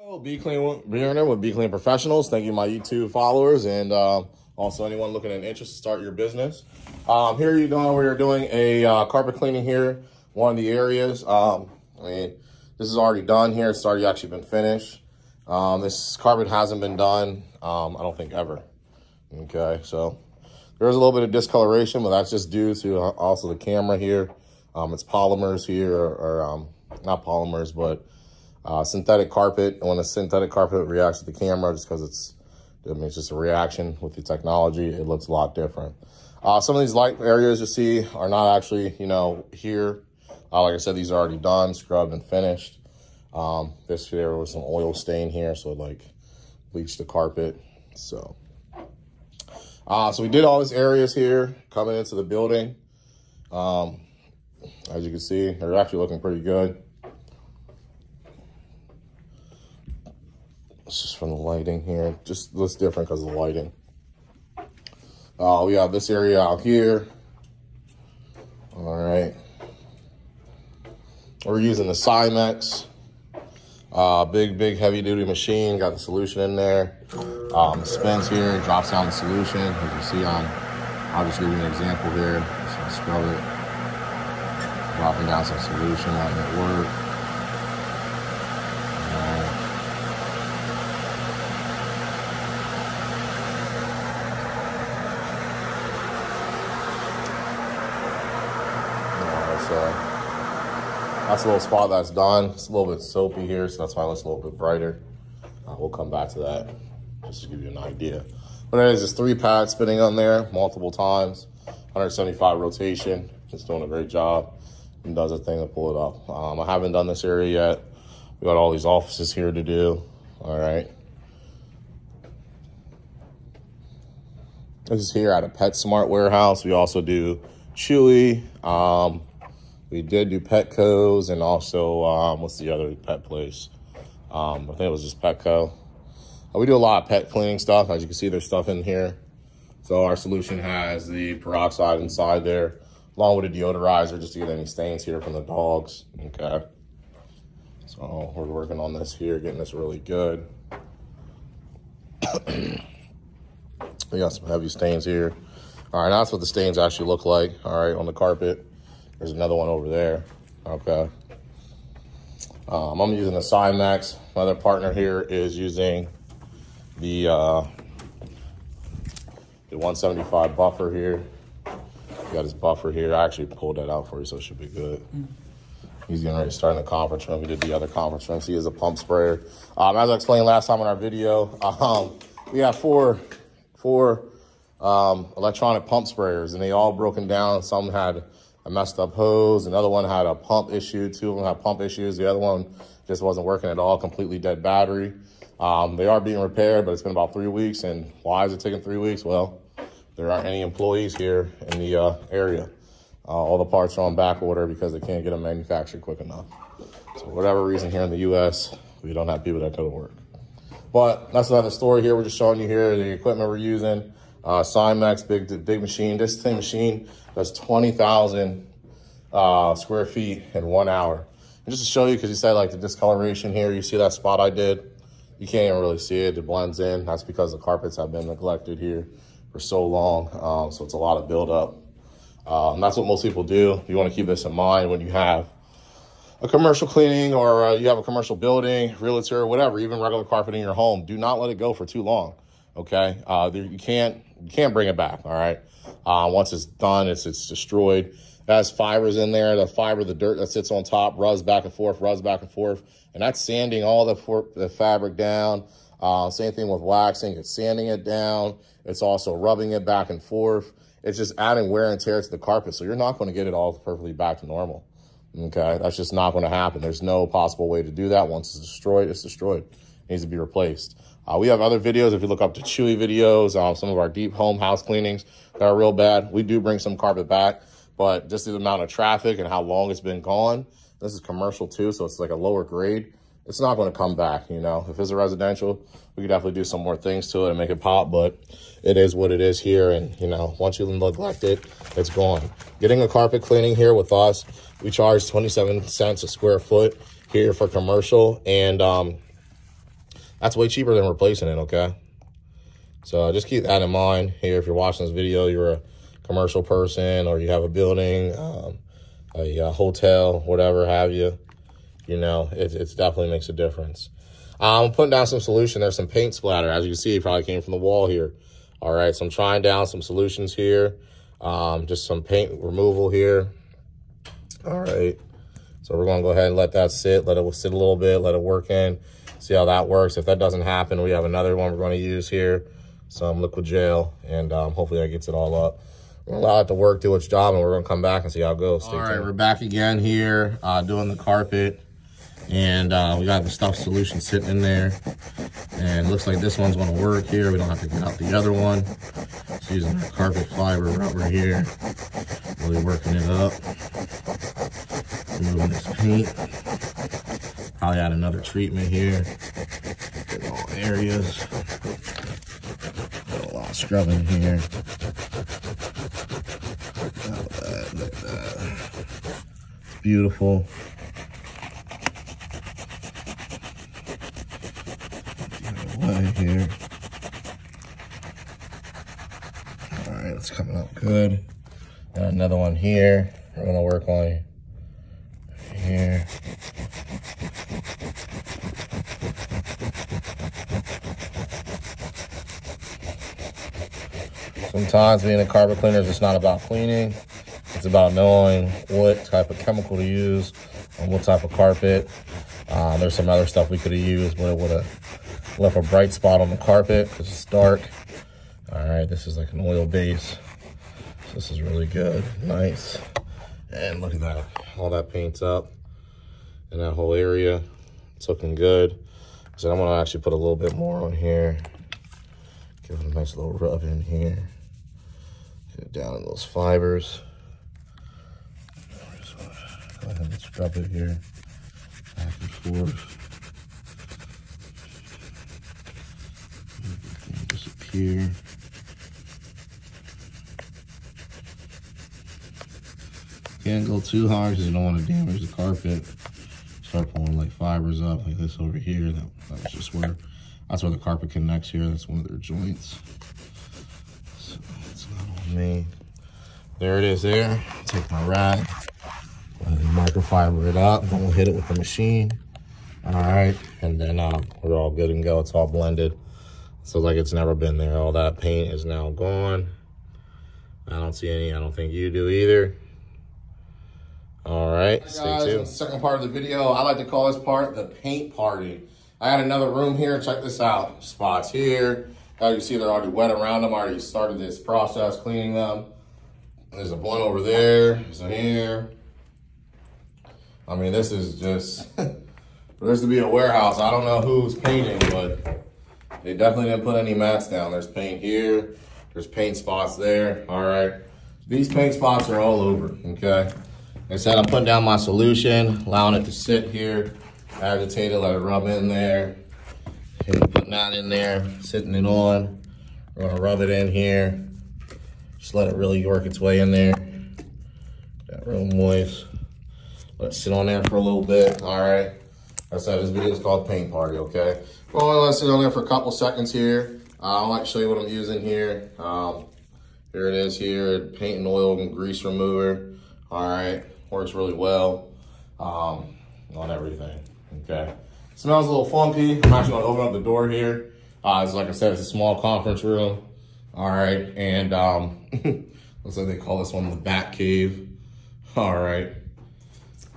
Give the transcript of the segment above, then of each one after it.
Hello, Be Clean with Be Clean Professionals. Thank you, my YouTube followers, and also anyone looking at interest to start your business. Here we're doing a carpet cleaning here, one of the areas. I mean, this is already done here. It's already actually been finished. This carpet hasn't been done, I don't think ever. Okay, so there's a little bit of discoloration, but that's just due to also the camera here. It's polymers here, or not polymers, but synthetic carpet. And when a synthetic carpet reacts to the camera, just because it's just a reaction with the technology, it looks a lot different. Some of these light areas you see are not actually, here. Like I said, these are already done, scrubbed and finished. This here was some oil stain here, so it like bleached the carpet. So we did all these areas here coming into the building. As you can see, they're actually looking pretty good. It's just from the lighting here. Just looks different because of the lighting. We have this area out here. All right. We're using the Cimex. Big heavy duty machine. Got the solution in there. Spins here, drops down the solution. As you see I'll just give you an example here. So scrub it. Dropping down some solution, letting it work. That's a little spot that's done. It's a little bit soapy here, so that's why it looks a little bit brighter. We'll come back to that just to give you an idea. But it is just 3 pads spinning on there multiple times, 175 rotation. It's doing a great job and does a thing to pull it up. I haven't done this area yet. We got all these offices here to do. All right. This is here at a PetSmart warehouse. We also do Chewy. We did do Petco's and also, what's the other pet place? I think it was just Petco. We do a lot of pet cleaning stuff. As you can see, there's stuff in here. So our solution has the peroxide inside there, along with a deodorizer, just to get any stains here from the dogs. Okay. So we're working on this here, getting this really good. We got some heavy stains here. All right, that's what the stains actually look like, all right, on the carpet. There's another one over there, okay. I'm using the Cimex. My other partner here is using the 175 buffer here. Got his buffer here. I actually pulled that out for you, so it should be good. He's getting ready to start in the conference room. We did the other conference room. So he is a pump sprayer. As I explained last time in our video, we have four electronic pump sprayers, and they all broken down. Some had a messed up hose. Another one had a pump issue. 2 of them had pump issues. The other one just wasn't working at all, completely dead battery. They are being repaired, but it's been about 3 weeks. And why is it taking 3 weeks? Well, there aren't any employees here in the area. All the parts are on back order because they can't get them manufactured quick enough. So for whatever reason here in the US, we don't have people that go to work. But that's another story here. We're just showing you here the equipment we're using. Cimex, big machine. This thing machine does 20,000 square feet in 1 hour. And just to show you, because you said like the discoloration here, you see that spot I did? You can't even really see it. It blends in. That's because the carpets have been neglected here for so long. So it's a lot of buildup. And that's what most people do. You want to keep this in mind when you have a commercial cleaning or you have a commercial building, realtor, whatever, even regular carpet in your home. Do not let it go for too long. Okay, you can't bring it back. All right, once it's done, it's destroyed. It has fibers in there. The fiber, the dirt that sits on top, rubs back and forth, and that's sanding all the fabric down. Same thing with waxing. It's sanding it down. It's also rubbing it back and forth. It's just adding wear and tear to the carpet. So you're not going to get it all perfectly back to normal. Okay, that's just not going to happen. There's no possible way to do that. Once it's destroyed, it's destroyed. It needs to be replaced. We have other videos. If you look up the Chewy videos, some of our deep home house cleanings that are real bad, we do bring some carpet back, but just the amount of traffic and how long it's been gone, this is commercial too, so it's like a lower grade. It's not going to come back, If it's a residential, we could definitely do some more things to it and make it pop, but it is what it is here. And, once you neglect it, it's gone. Getting a carpet cleaning here with us, we charge 27 cents a square foot here for commercial, and That's way cheaper than replacing it, okay? So just keep that in mind here. If you're watching this video, you're a commercial person or you have a building, a hotel, whatever have you, you know, it definitely makes a difference. I'm putting down some solution. There's some paint splatter. As you can see, it probably came from the wall here. All right, so I'm trying down some solutions here. Just some paint removal here. All right, so we're gonna go ahead and let that sit, let it sit a little bit, let it work in, see how that works. If that doesn't happen, we have another one we're gonna use here, some liquid gel, and hopefully that gets it all up. We're gonna allow it to work, do its job, and we're gonna come back and see how it goes. All right, we're back again here, doing the carpet, and we got the stuff solution sitting in there, and it looks like this one's gonna work here. We don't have to get out the other one. Just using our carpet fiber rubber here, really working it up. Removing this paint. Probably add another treatment here. Get all areas. Got a lot of scrubbing here. Look at that. Beautiful. Get here. All right, it's coming up good. Got another one here. We're gonna work on here. Sometimes being a carpet cleaner is just not about cleaning. It's about knowing what type of chemical to use and what type of carpet. There's some other stuff we could have used, but it would have left a bright spot on the carpet because it's dark. All right, this is like an oil base. So this is really good, nice. And look at that, all that paint's up in that whole area. It's looking good. So I'm gonna actually put a little bit more on here. Give it a nice little rub in here. Get it down in those fibers. Just go ahead and scrub it here, back and forth. Everything disappear. Can't go too hard because you don't want to damage the carpet. Start pulling like fibers up like this over here. That's just where, that's where the carpet connects here. That's one of their joints. So it's not on me. There it is there. Take my rag, microfiber it up. Then we'll hit it with the machine. All right, and then we're all good and go. It's all blended. So like it's never been there. All that paint is now gone. I don't see any, I don't think you do either. All right, stay tuned. Second part of the video, I like to call this part the paint party. I had another room here, check this out. Spots here, as you see they're already wet around them. I already started this process cleaning them. There's a one over there, there's a here. I mean, this is just, for this to be a warehouse, I don't know who's painting, but they definitely didn't put any mats down. There's paint here, there's paint spots there, all right. These paint spots are all over, okay? Like I said, I'm putting down my solution, allowing it to sit here, agitate it, let it rub in there. Putting that in there, sitting it on. We're gonna rub it in here. Just let it really work its way in there. Got real moist. Let it sit on there for a little bit, all right? Like I said, this video is called Paint Party, okay? Well, I'm gonna let it sit on there for a couple seconds here. I'd like to show you what I'm using here. Here it is here, paint and oil and grease remover. All right, works really well on everything, okay? Smells a little funky. I'm actually gonna open up the door here. It's like I said, it's a small conference room. All right, and looks like they call this one the Bat Cave. All right,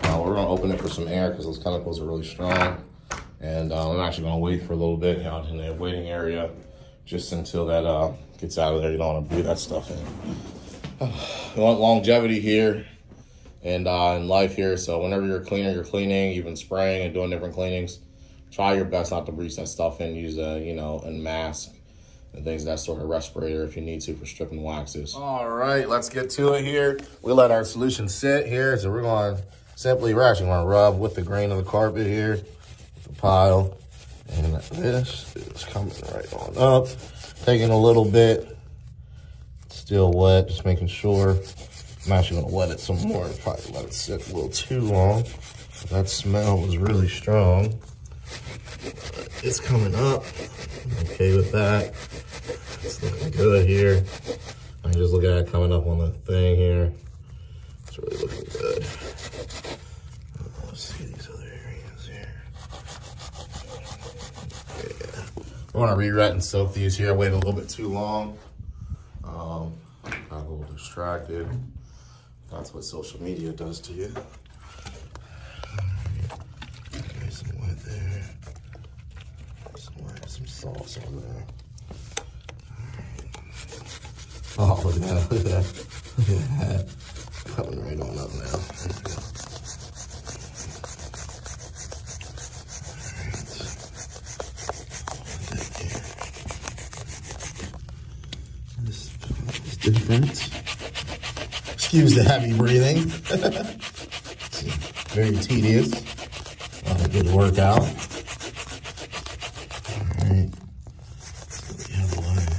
we're gonna open it for some air because those chemicals are really strong. And I'm actually gonna wait for a little bit out in the waiting area just until that gets out of there. You don't wanna breathe that stuff in. You want longevity here and in life here. So whenever you're a cleaner, you're cleaning, you've been spraying and doing different cleanings, try your best not to breathe that stuff in. Use a, a mask and things, that sort of respirator if you need to for stripping waxes. All right, let's get to it here. We let our solution sit here. So we're actually gonna rub with the grain of the carpet here, the pile. And this is coming right on up. Taking a little bit, still wet, just making sure. I'm actually gonna wet it some more, probably let it sit a little too long. That smell was really strong. it's coming up. I'm okay with that. It's looking good here. I can just look at it coming up on the thing here. It's really looking good. Let's see these other areas here. Yeah. I want to re-ret and soak these here. I waited a little bit too long. Got a little distracted. That's what social media does to you. Okay, some white there. Some white, some sauce on there. Oh, look at that, look at that. Look at that. Coming right on up now. There we go. This is different. Excuse the heavy breathing. Very tedious. A good workout. All right. So we have one.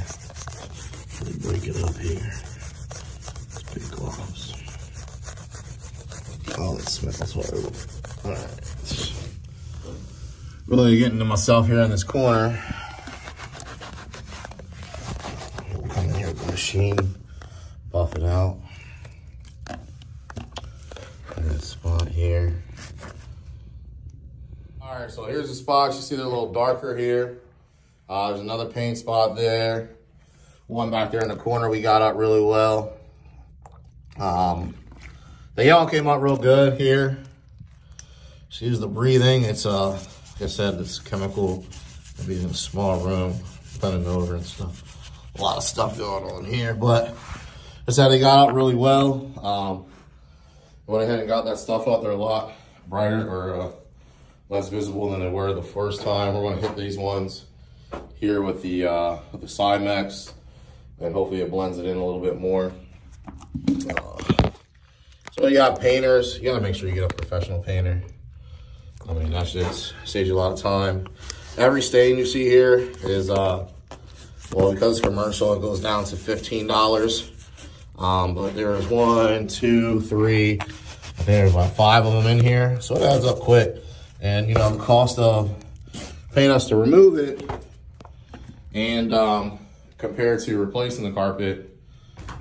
Really break it up here. It's big gloves. Oh, it smells horrible. All right. Really getting to myself here in this corner. We'll come in here with the machine, buff it out. Spot here. All right, so here's the spots. You see they're a little darker here. There's another paint spot there. One back there in the corner we got up really well. They all came out real good here. Excuse the breathing. It's like I said, this chemical, maybe in a small room, blending over and stuff. A lot of stuff going on here, but I said they got out really well. Went ahead and got that stuff out there a lot brighter or less visible than they were the first time. We're going to hit these ones here with the Cimex, and hopefully it blends it in a little bit more. So you got painters. You got to make sure you get a professional painter. I mean, that just saves you a lot of time. Every stain you see here is, well, because it's commercial, it goes down to $15. But there's 1, 2, 3, I think there's about 5 of them in here. So it adds up quick. And, you know, the cost of paying us to remove it and compared to replacing the carpet,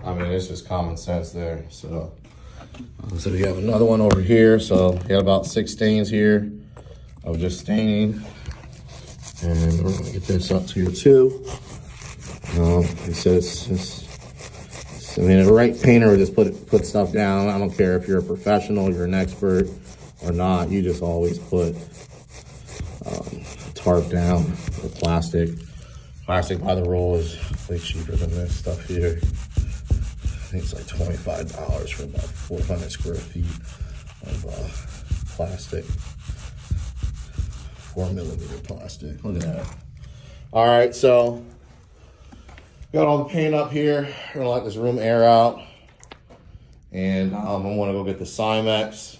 I mean, it's just common sense there. So we have another one over here. So we got about 6 stains here of just staining. And we're gonna get this up to your 2. It says I mean, a right painter would just put stuff down. I don't care if you're a professional, you're an expert or not. You just always put tarp down or plastic. Plastic by the roll is way cheaper than this stuff here. I think it's like $25 for about 400 square feet of plastic. 4mm plastic. Look at that. All right, so got all the paint up here. We're gonna let this room air out. And I'm gonna go get the Cimex.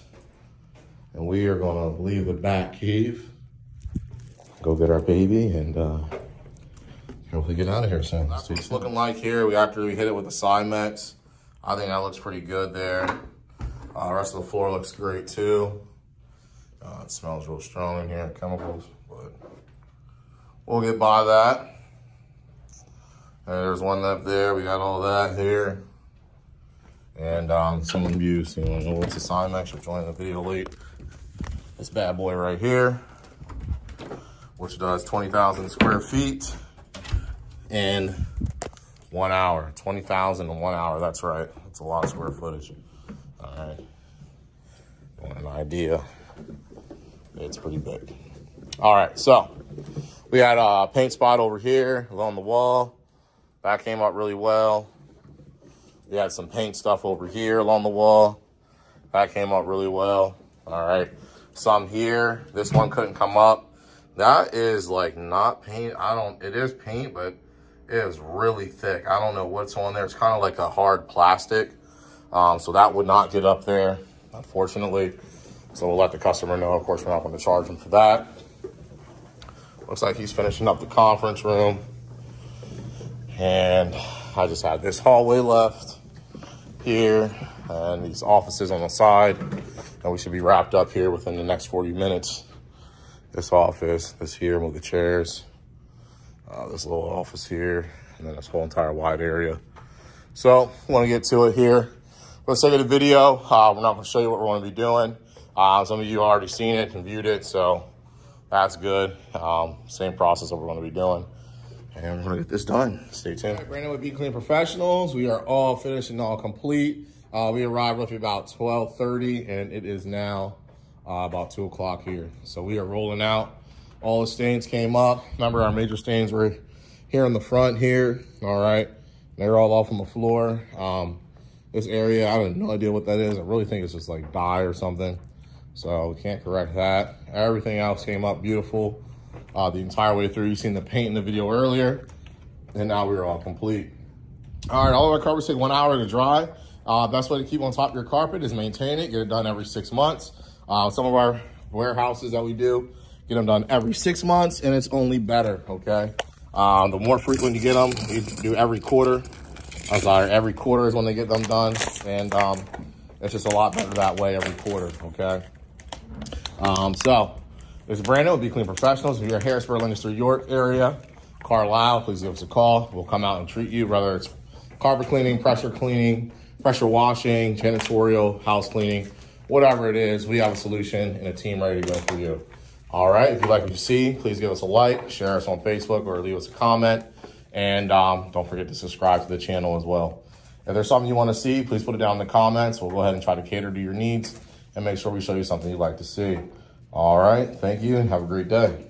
And we are gonna leave the back cave. Go get our baby and hopefully get out of here soon. That's what it's looking like here. After we hit it with the Cimex, I think that looks pretty good there. The rest of the floor looks great too. It smells real strong in here, chemicals, but we'll get by that. There's one up there. We got all that here. And some abuse. You know what's the Cimex? You're joining the video late. This bad boy right here, which does 20,000 square feet in 1 hour. 20,000 in 1 hour. That's right. That's a lot of square footage. All right. You want an idea? It's pretty big. All right. So we had a paint spot over here along the wall. That came out really well. We had some paint stuff over here along the wall. That came out really well. All right. Some here. This one couldn't come up. That is like not paint. It is paint, but it is really thick. I don't know what's on there. It's kind of like a hard plastic. So that would not get up there, unfortunately. So we'll let the customer know. Of course, we're not going to charge him for that. Looks like he's finishing up the conference room. And I just had this hallway left here and these offices on the side. And we should be wrapped up here within the next 40 minutes. this office, this here, move the chairs, this little office here, and then this whole entire wide area. So I want to get to it here. For the sake of the video, we're not going to show you what we're going to be doing. Some of you already seen it and viewed it, so that's good. Same process that we're going to be doing. And we're going to get this done. Stay tuned. All right, Brandon with Be Clean Professionals. We are all finished and all complete. We arrived roughly about 12:30, and it is now about 2 o'clock here. So we are rolling out. All the stains came up. Remember, our major stains were here in the front here. All right. They're all off on the floor. This area, I have no idea what that is. I really think it's just like dye or something. So we can't correct that. Everything else came up beautiful the entire way through. You've seen the paint in the video earlier, and now we're all complete. All right, all of our carpets take 1 hour to dry. Best way to keep on top of your carpet is maintain it. Get it done every 6 months. Some of our warehouses that we do, get them done every 6 months, and it's only better, okay? The more frequent you get them, you do every quarter. I'm sorry, every quarter is when they get them done, and it's just a lot better that way every quarter, okay? So, this is Brandon with Be Clean Professionals. If you're in Harrisburg, Lancaster, York area, Carlisle, please give us a call. We'll come out and treat you, whether it's carpet cleaning, pressure washing, janitorial, house cleaning, whatever it is, we have a solution and a team ready to go for you. All right, if you like what you see, please give us a like, share us on Facebook, or leave us a comment. And don't forget to subscribe to the channel as well. If there's something you want to see, please put it down in the comments. We'll go ahead and try to cater to your needs and make sure we show you something you'd like to see. All right, thank you and have a great day.